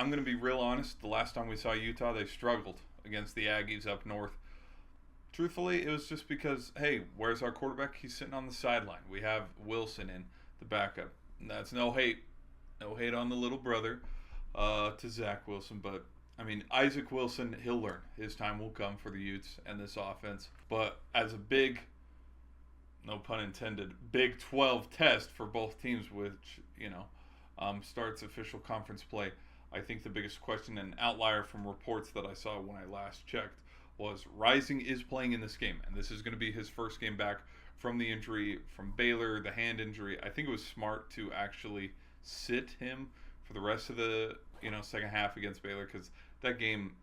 I'm going to be real honest. The last time we saw Utah, they struggled against the Aggies up north. Truthfully, it was just because, hey, where's our quarterback? He's sitting on the sideline. We have Wilson in the backup. And that's no hate. No hate on the little brother to Zach Wilson. But, I mean, Isaac Wilson, he'll learn. His time will come for the Utes and this offense. But as a big, no pun intended, Big 12 test for both teams, which, starts official conference play, I think the biggest question and outlier from reports that I saw when I last checked was Rising is playing in this game, and this is going to be his first game back from the injury from Baylor, the hand injury. I think it was smart to actually sit him for the rest of the second half against Baylor, because that game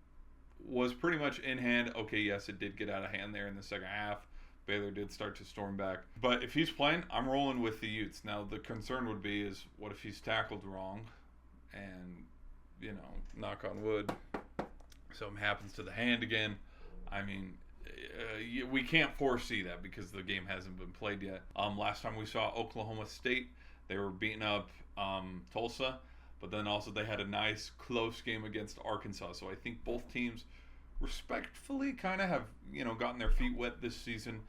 was pretty much in hand. Okay, yes, it did get out of hand there in the second half. Baylor did start to storm back. But if he's playing, I'm rolling with the Utes. Now, the concern would be is what if he's tackled wrong and, knock on wood, something happens to the hand again. I mean, we can't foresee that because the game hasn't been played yet. Last time we saw Oklahoma State, they were beating up Tulsa, but then also they had a nice close game against Arkansas. So I think both teams respectfully kind of have, gotten their feet wet this season.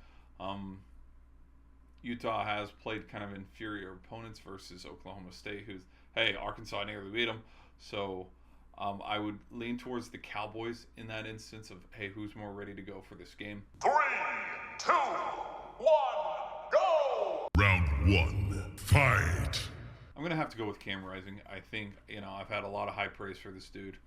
Utah has played kind of inferior opponents versus Oklahoma State, who's, hey, Arkansas nearly beat them. So I would lean towards the Cowboys in that instance of, hey, who's more ready to go for this game? 3, 2, 1, go! Round 1, fight! I'm going to have to go with Cam Rising. I think, I've had a lot of high praise for this dude.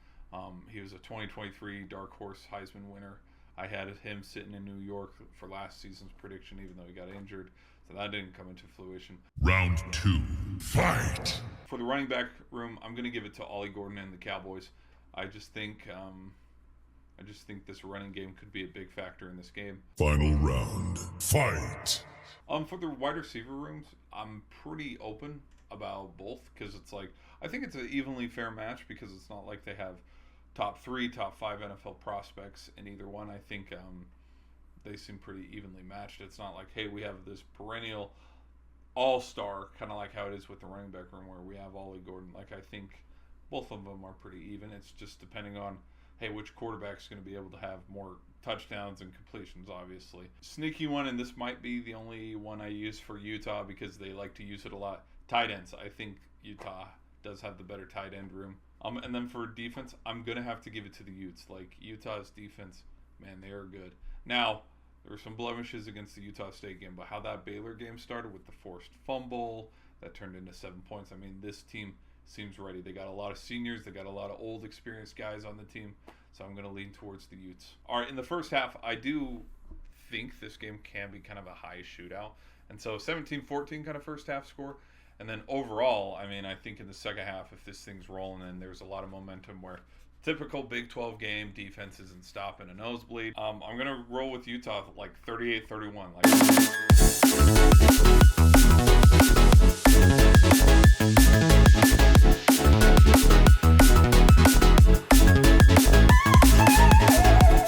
He was a 2023 Dark Horse Heisman winner. I had him sitting in New York for last season's prediction, even though he got injured. So that didn't come into fruition. Round 2, fight! For the running back room, I'm going to give it to Ollie Gordon and the Cowboys. I just think this running game could be a big factor in this game. Final round, fight! For the wide receiver rooms, I'm pretty open about both, because it's like, I think it's an evenly fair match, because it's not like they have top 3, top 5 NFL prospects in either one. I think they seem pretty evenly matched. It's not like, hey, we have this perennial all-star, kind of like how it is with the running back room where we have Ollie Gordon. Like, I think both of them are pretty even. It's just depending on, hey, which quarterback's going to be able to have more touchdowns and completions, obviously. Sneaky one, and this might be the only one I use for Utah because they like to use it a lot. Tight ends. I think Utah does have the better tight end room. And then for defense, I'm going to have to give it to the Utes. Like, Utah's defense, man, they are good. Now, there were some blemishes against the Utah State game, but how that Baylor game started with the forced fumble, that turned into 7 points. I mean, this team seems ready. They got a lot of seniors. They got a lot of old, experienced guys on the team. So I'm going to lean towards the Utes. All right, in the first half, I do think this game can be kind of a high shootout. And so 17-14 kind of first half score. And then overall, I mean, I think in the second half, if this thing's rolling and there's a lot of momentum where typical Big 12 game, defense isn't stopping a nosebleed, I'm going to roll with Utah like 38-31.